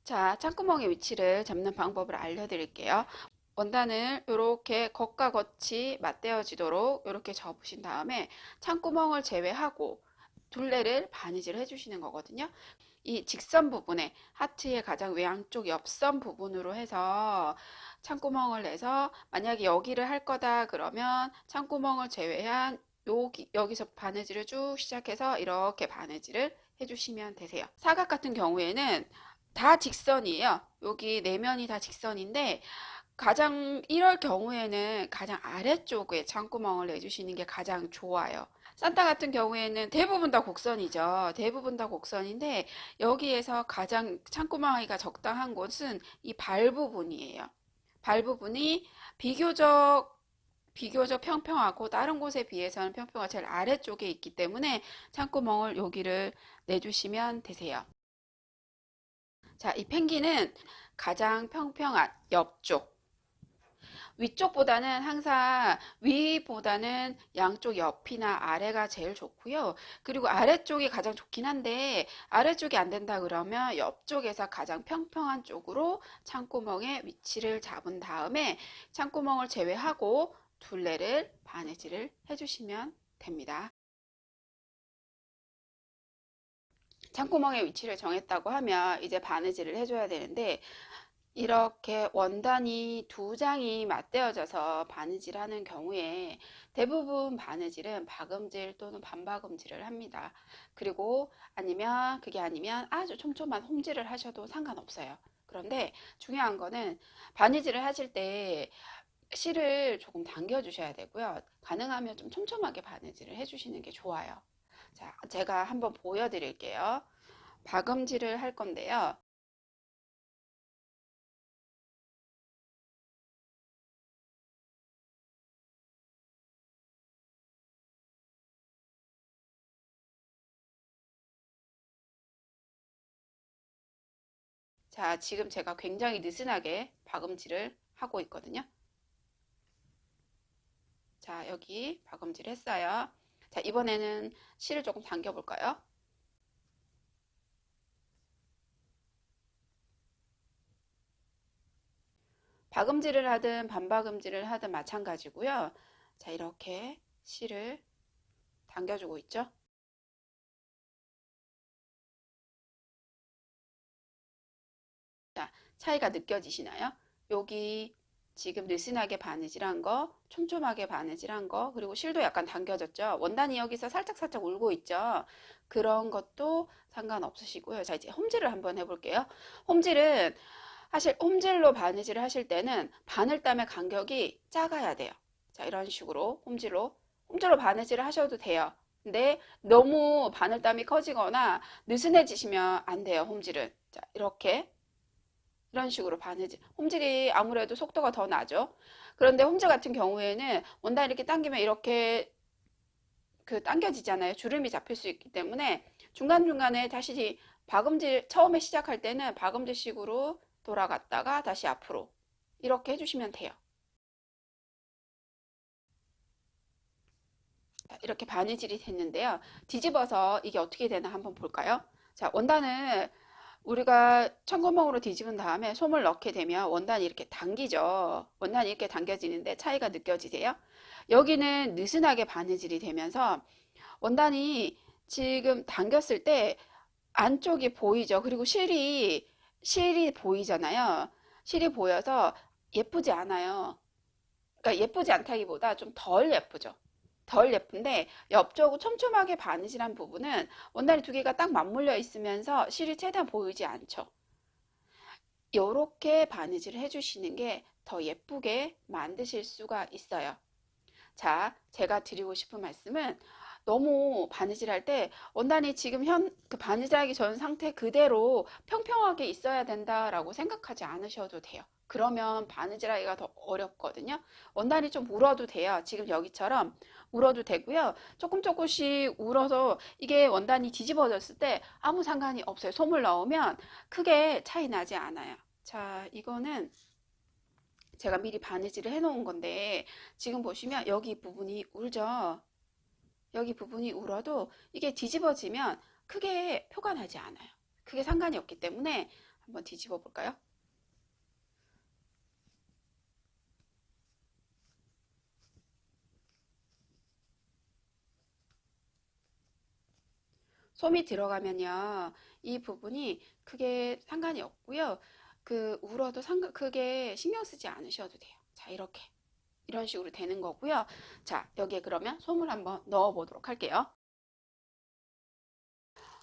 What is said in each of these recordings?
자, 창구멍의 위치를 잡는 방법을 알려드릴게요. 원단을 이렇게 겉과 겉이 맞대어지도록 이렇게 접으신 다음에 창구멍을 제외하고 둘레를 바느질 해주시는 거거든요. 이 직선 부분에 하트의 가장 외양쪽 옆선 부분으로 해서 창구멍을 내서 만약에 여기를 할 거다 그러면 창구멍을 제외한 여기서 바느질을 쭉 시작해서 이렇게 바느질을 해주시면 되세요. 사각 같은 경우에는 다 직선이에요. 여기 내면이 다 직선인데 이럴 경우에는 가장 아래쪽에 창구멍을 내주시는 게 가장 좋아요. 산타 같은 경우에는 대부분 다 곡선이죠. 대부분 다 곡선인데 여기에서 가장 창구멍이가 적당한 곳은 이 발 부분이에요. 발 부분이 비교적 평평하고 다른 곳에 비해서는 평평가 제일 아래쪽에 있기 때문에 창구멍을 여기를 내주시면 되세요. 자, 이 펭귄은 가장 평평한 옆쪽, 위쪽보다는 항상 위보다는 양쪽 옆이나 아래가 제일 좋고요. 그리고 아래쪽이 가장 좋긴 한데 아래쪽이 안 된다 그러면 옆쪽에서 가장 평평한 쪽으로 창구멍의 위치를 잡은 다음에 창구멍을 제외하고 둘레를 바느질을 해주시면 됩니다. 창구멍의 위치를 정했다고 하면 이제 바느질을 해줘야 되는데 이렇게 원단이 두 장이 맞대어져서 바느질하는 경우에 대부분 바느질은 박음질 또는 반박음질을 합니다. 그리고 그게 아니면 아주 촘촘한 홈질을 하셔도 상관없어요. 그런데 중요한 거는 바느질을 하실 때 실을 조금 당겨 주셔야 되고요. 가능하면 좀 촘촘하게 바느질을 해주시는 게 좋아요. 자, 제가 한번 보여드릴게요. 박음질을 할 건데요. 자, 지금 제가 굉장히 느슨하게 박음질을 하고 있거든요. 자, 여기 박음질 했어요. 자, 이번에는 실을 조금 당겨 볼까요? 박음질을 하든 반박음질을 하든 마찬가지고요. 자, 이렇게 실을 당겨주고 있죠. 자, 차이가 느껴지시나요? 여기 지금 느슨하게 바느질한 거, 촘촘하게 바느질한 거, 그리고 실도 약간 당겨졌죠. 원단이 여기서 살짝살짝 울고 있죠. 그런 것도 상관없으시고요. 자, 이제 홈질을 한번 해볼게요. 홈질은 홈질로 바느질을 하실 때는 바늘땀의 간격이 작아야 돼요. 자, 이런 식으로 홈질로 바느질을 하셔도 돼요. 근데 너무 바늘땀이 커지거나 느슨해지시면 안 돼요, 홈질은. 자, 이런 식으로 바느질. 홈질이 아무래도 속도가 더 나죠. 그런데 홈질 같은 경우에는 원단 이렇게 당기면 이렇게 당겨지잖아요. 주름이 잡힐 수 있기 때문에 중간중간에 다시 박음질 처음에 시작할 때는 박음질식으로 돌아갔다가 다시 앞으로 이렇게 해주시면 돼요. 이렇게 바느질이 됐는데요. 뒤집어서 이게 어떻게 되나 한번 볼까요? 자, 원단을 우리가 천구멍으로 뒤집은 다음에 솜을 넣게 되면 원단이 이렇게 당기죠. 원단이 이렇게 당겨지는데 차이가 느껴지세요? 여기는 느슨하게 바느질이 되면서 원단이 지금 당겼을 때 안쪽이 보이죠. 그리고 실이 보이잖아요. 실이 보여서 예쁘지 않아요. 그러니까 예쁘지 않다기보다 좀 덜 예쁘죠. 덜 예쁜데 옆쪽으로 촘촘하게 바느질한 부분은 원단이 두 개가 딱 맞물려 있으면서 실이 최대한 보이지 않죠. 이렇게 바느질을 해주시는 게 더 예쁘게 만드실 수가 있어요. 자, 제가 드리고 싶은 말씀은 너무 바느질할 때 원단이 지금 그 바느질하기 전 상태 그대로 평평하게 있어야 된다라고 생각하지 않으셔도 돼요. 그러면 바느질하기가 더 어렵거든요. 원단이 좀 울어도 돼요. 지금 여기처럼 울어도 되고요. 조금씩 울어서 이게 원단이 뒤집어졌을 때 아무 상관이 없어요. 솜을 넣으면 크게 차이 나지 않아요. 자, 이거는 제가 미리 바느질을 해 놓은 건데 지금 보시면 여기 부분이 울죠. 여기 부분이 울어도 이게 뒤집어지면 크게 표가 나지 않아요. 크게 상관이 없기 때문에 한번 뒤집어 볼까요? 솜이 들어가면요, 이 부분이 크게 상관이 없고요. 울어도 크게 신경 쓰지 않으셔도 돼요. 자, 이렇게. 이런 식으로 되는 거고요. 자, 여기에 그러면 솜을 한번 넣어 보도록 할게요.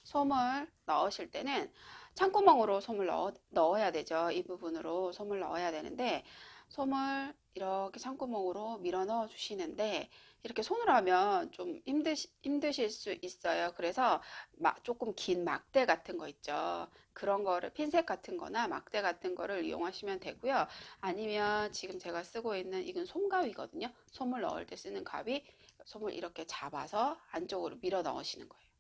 솜을 넣으실 때는 창구멍으로 솜을 넣어야 되죠. 이 부분으로 솜을 넣어야 되는데, 솜을 이렇게 창구멍으로 밀어 넣어 주시는데, 이렇게 손으로 하면 좀 힘드실 수 있어요. 그래서 조금 긴 막대 같은 거 있죠. 그런 거를 핀셋 같은 거나 막대 같은 거를 이용하시면 되고요. 아니면 지금 제가 쓰고 있는 이건 솜가위거든요. 솜을 넣을 때 쓰는 가위, 솜을 이렇게 잡아서 안쪽으로 밀어 넣으시는 거예요.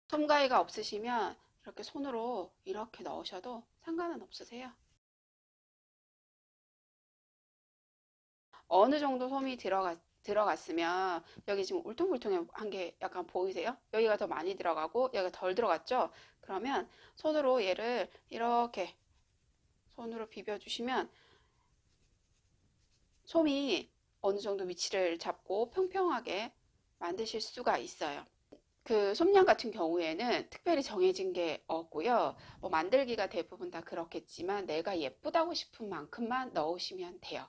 솜가위가 없으시면 이렇게 손으로 이렇게 넣으셔도 상관은 없으세요. 어느 정도 솜이 들어갔으면 여기 지금 울퉁불퉁한 게 약간 보이세요? 여기가 더 많이 들어가고 여기가 덜 들어갔죠? 그러면 손으로 얘를 이렇게 손으로 비벼주시면 솜이 어느 정도 위치를 잡고 평평하게 만드실 수가 있어요. 솜양 같은 경우에는 특별히 정해진 게 없고요. 뭐 만들기가 대부분 다 그렇겠지만 내가 예쁘다고 싶은 만큼만 넣으시면 돼요.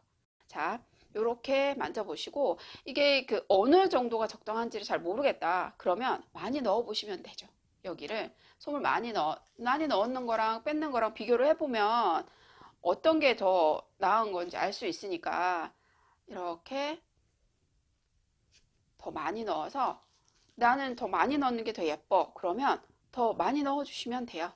자, 요렇게 만져보시고 이게 어느 정도가 적당한지를 잘 모르겠다. 그러면 많이 넣어보시면 되죠. 여기를 솜을 많이 넣는 거랑 뺏는 거랑 비교를 해보면 어떤 게 더 나은 건지 알 수 있으니까 이렇게 더 많이 넣어서 나는 더 많이 넣는 게 더 예뻐. 그러면 더 많이 넣어주시면 돼요.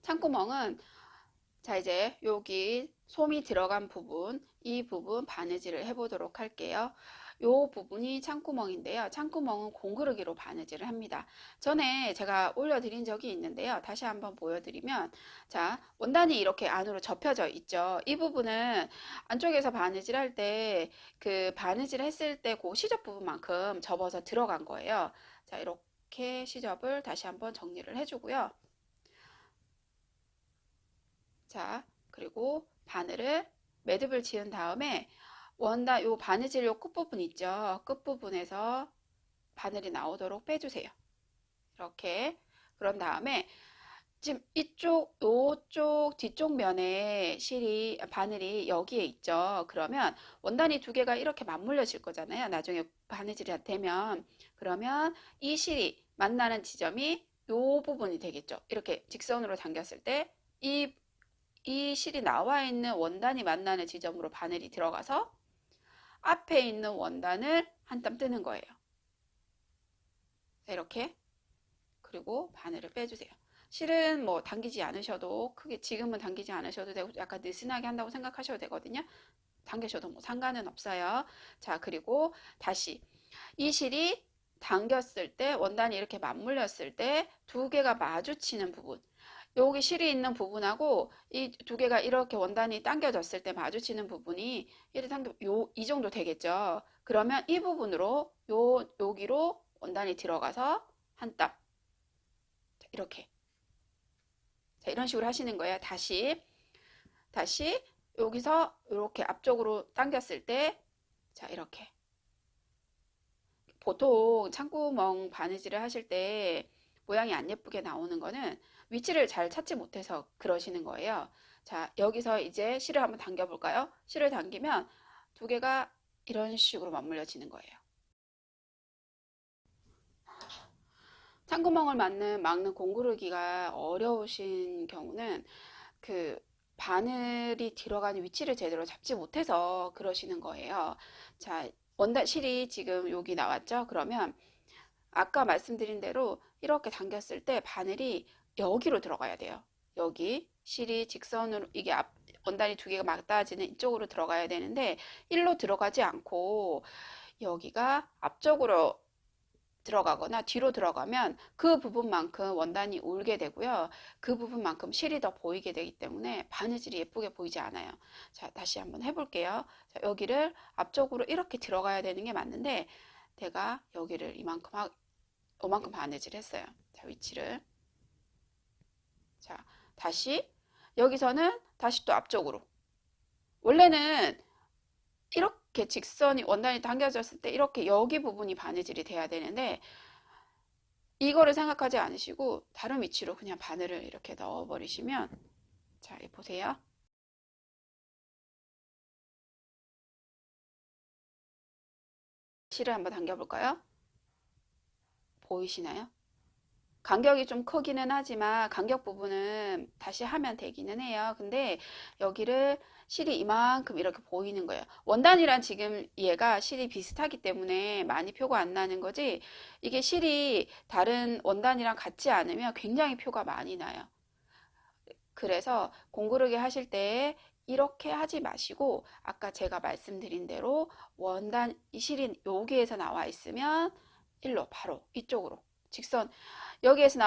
창구멍은 자 이제 여기 솜이 들어간 부분 이 부분 바느질을 해보도록 할게요. 요 부분이 창구멍인데요. 창구멍은 공구르기로 바느질을 합니다. 전에 제가 올려드린 적이 있는데요. 다시 한번 보여드리면 자 원단이 이렇게 안으로 접혀져 있죠. 이 부분은 안쪽에서 바느질 할 때 바느질 했을 때 그 시접 부분만큼 접어서 들어간 거예요. 자 이렇게 시접을 다시 한번 정리를 해주고요. 자, 그리고 바늘을 매듭을 지은 다음에 요 바느질 요 끝부분 있죠? 끝부분에서 바늘이 나오도록 빼주세요. 이렇게. 그런 다음에 지금 요쪽 뒤쪽 면에 바늘이 여기에 있죠. 그러면 원단이 두 개가 이렇게 맞물려질 거잖아요. 나중에 바느질이 되면. 그러면 이 실이 만나는 지점이 요 부분이 되겠죠. 이렇게 직선으로 당겼을 때 이 실이 나와 있는 원단이 만나는 지점으로 바늘이 들어가서 앞에 있는 원단을 한 땀 뜨는 거예요. 이렇게. 그리고 바늘을 빼주세요. 실은 뭐 당기지 않으셔도 크게 지금은 당기지 않으셔도 되고 약간 느슨하게 한다고 생각하셔도 되거든요. 당기셔도 뭐 상관은 없어요. 자, 그리고 다시 이 실이 당겼을 때 원단이 이렇게 맞물렸을 때 두 개가 마주치는 부분 여기 실이 있는 부분하고 이 두 개가 이렇게 원단이 당겨졌을 때 마주치는 부분이 이 정도 되겠죠. 그러면 이 부분으로 여기로 원단이 들어가서 한 땀. 이렇게. 자, 이런 식으로 하시는 거예요. 다시 여기서 이렇게 앞쪽으로 당겼을 때 자, 이렇게. 보통 창구멍 바느질을 하실 때 모양이 안 예쁘게 나오는 거는 위치를 잘 찾지 못해서 그러시는 거예요. 자, 여기서 이제 실을 한번 당겨 볼까요? 실을 당기면 두 개가 이런 식으로 맞물려지는 거예요. 창구멍을 막는 공구르기가 어려우신 경우는 그 바늘이 들어가는 위치를 제대로 잡지 못해서 그러시는 거예요. 자, 원단 실이 지금 여기 나왔죠? 그러면 아까 말씀드린 대로 이렇게 당겼을 때 바늘이 여기로 들어가야 돼요. 여기 실이 직선으로 이게 원단이 두 개가 맞닿아지는 이쪽으로 들어가야 되는데 일로 들어가지 않고 여기가 앞쪽으로 들어가거나 뒤로 들어가면 그 부분만큼 원단이 울게 되고요. 그 부분만큼 실이 더 보이게 되기 때문에 바느질이 예쁘게 보이지 않아요. 자, 다시 한번 해볼게요. 자, 여기를 앞쪽으로 이렇게 들어가야 되는 게 맞는데 제가 여기를 이만큼 바느질 했어요. 자, 위치를. 자, 다시 여기서는 다시 또 앞쪽으로. 원래는 이렇게 직선이 원단이 당겨졌을 때 이렇게 여기 부분이 바느질이 돼야 되는데 이거를 생각하지 않으시고 다른 위치로 그냥 바늘을 이렇게 넣어 버리시면, 자, 보세요. 실을 한번 당겨 볼까요? 보이시나요? 간격이 좀 크기는 하지만 간격 부분은 다시 하면 되기는 해요. 근데 여기를 실이 이만큼 이렇게 보이는 거예요. 원단이랑 지금 얘가 실이 비슷하기 때문에 많이 표가 안 나는 거지, 이게 실이 다른 원단이랑 같지 않으면 굉장히 표가 많이 나요. 그래서 공구르기 하실 때 이렇게 하지 마시고 아까 제가 말씀드린 대로 원단 이 실이 여기에서 나와 있으면 일로 바로 이쪽으로 직선, 여기에서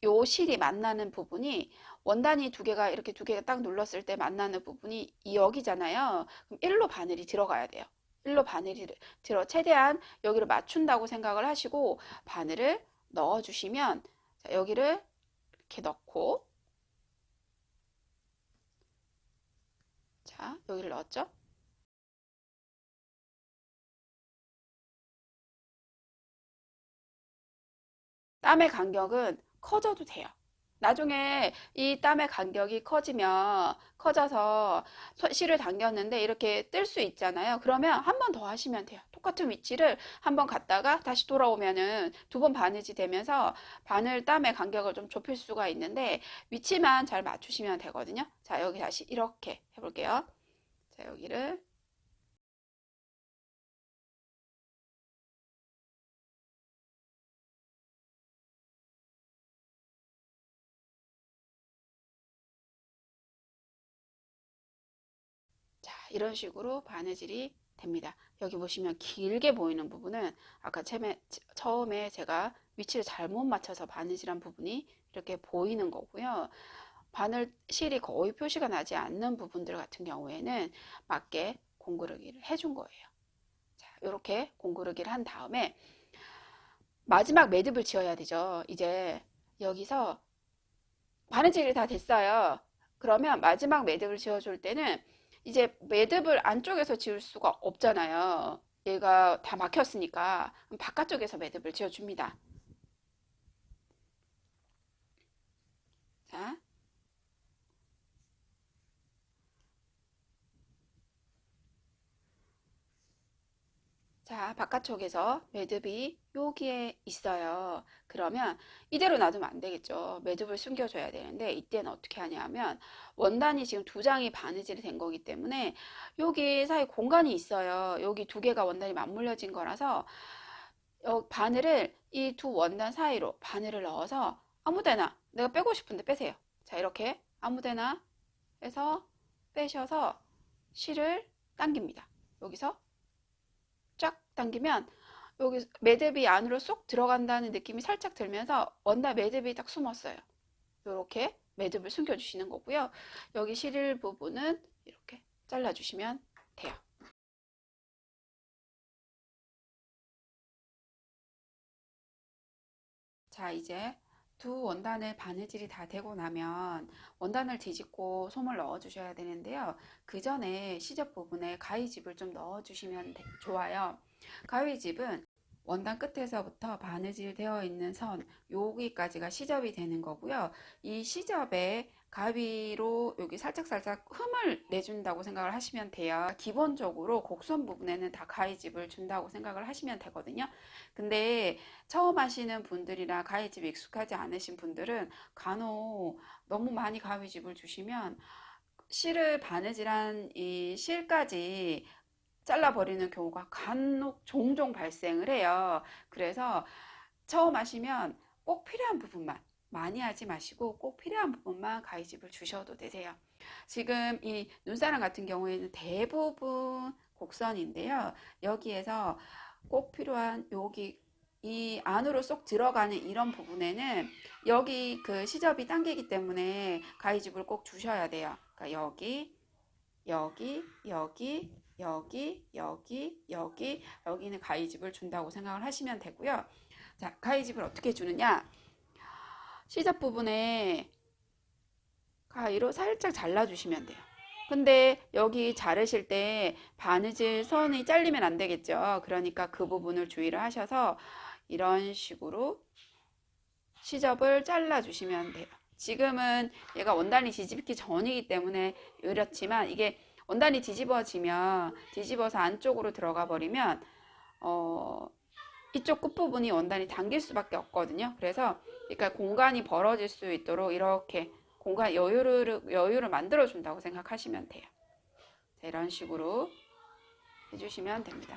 요 실이 만나는 부분이 원단이 두 개가 이렇게 두 개가 딱 눌렀을 때 만나는 부분이 여기잖아요. 그럼 일로 바늘이 들어가야 돼요. 일로 바늘이 최대한 여기를 맞춘다고 생각을 하시고 바늘을 넣어 주시면, 자, 여기를 이렇게 넣고, 자, 여기를 넣었죠? 땀의 간격은 커져도 돼요. 나중에 이 땀의 간격이 커져서 실을 당겼는데 이렇게 뜰 수 있잖아요. 그러면 한 번 더 하시면 돼요. 똑같은 위치를 한 번 갔다가 다시 돌아오면은 두 번 바느질 되면서 바늘 땀의 간격을 좀 좁힐 수가 있는데 위치만 잘 맞추시면 되거든요. 자, 여기 다시 이렇게 해볼게요. 자, 여기를. 자, 이런 식으로 바느질이 됩니다. 여기 보시면 길게 보이는 부분은 아까 처음에 제가 위치를 잘못 맞춰서 바느질한 부분이 이렇게 보이는 거고요. 바늘 실이 거의 표시가 나지 않는 부분들 같은 경우에는 맞게 공구르기를 해준 거예요. 자, 이렇게 공구르기를 한 다음에 마지막 매듭을 지어야 되죠. 이제 여기서 바느질이 다 됐어요. 그러면 마지막 매듭을 지어줄 때는 이제 매듭을 안쪽에서 지을 수가 없잖아요. 얘가 다 막혔으니까 바깥쪽에서 매듭을 지어줍니다. 자, 자, 바깥쪽에서 매듭이 여기에 있어요. 그러면 이대로 놔두면 안 되겠죠. 매듭을 숨겨줘야 되는데 이때는 어떻게 하냐면 원단이 지금 두 장이 바느질이 된 거기 때문에 여기 사이 공간이 있어요. 여기 두 개가 원단이 맞물려진 거라서 바늘을 이 두 원단 사이로 바늘을 넣어서 아무데나 내가 빼고 싶은데 빼세요. 자, 이렇게 아무데나 해서 빼셔서 실을 당깁니다. 여기서 쫙 당기면 여기 매듭이 안으로 쏙 들어간다는 느낌이 살짝 들면서 원단 매듭이 딱 숨었어요. 이렇게 매듭을 숨겨주시는 거고요. 여기 실을 부분은 이렇게 잘라주시면 돼요. 자, 이제 두 원단을 바느질이 다 되고 나면 원단을 뒤집고 솜을 넣어 주셔야 되는데요. 그 전에 시접 부분에 가위집을 좀 넣어 주시면 좋아요. 가위집은 원단 끝에서부터 바느질 되어 있는 선 여기까지가 시접이 되는 거고요. 이 시접에 가위로 여기 살짝살짝 흠을 내준다고 생각을 하시면 돼요. 기본적으로 곡선 부분에는 다 가위집을 준다고 생각을 하시면 되거든요. 근데 처음 하시는 분들이나 가위집 익숙하지 않으신 분들은 간혹 너무 많이 가위집을 주시면 실을 바느질한 이 실까지 잘라버리는 경우가 간혹 종종 발생을 해요. 그래서 처음 하시면 꼭 필요한 부분만, 많이 하지 마시고 꼭 필요한 부분만 가위집을 주셔도 되세요. 지금 이 눈사람 같은 경우에는 대부분 곡선인데요. 여기에서 꼭 필요한 여기 이 안으로 쏙 들어가는 이런 부분에는 여기 그 시접이 당기기 때문에 가위집을 꼭 주셔야 돼요. 그러니까 여기, 여기, 여기, 여기, 여기, 여기, 여기는 가위집을 준다고 생각을 하시면 되고요. 자, 가위집을 어떻게 주느냐? 시접 부분에 가위로 살짝 잘라주시면 돼요. 근데 여기 자르실 때 바느질 선이 잘리면 안 되겠죠. 그러니까 그 부분을 주의를 하셔서 이런 식으로 시접을 잘라주시면 돼요. 지금은 얘가 원단이 뒤집기 전이기 때문에 이렇지만 이게 원단이 뒤집어서 안쪽으로 들어가 버리면 이쪽 끝부분이 원단이 당길 수밖에 없거든요. 그래서 그러니까 공간이 벌어질 수 있도록 이렇게 공간 여유를 만들어 준다고 생각하시면 돼요. 자, 이런 식으로 해주시면 됩니다.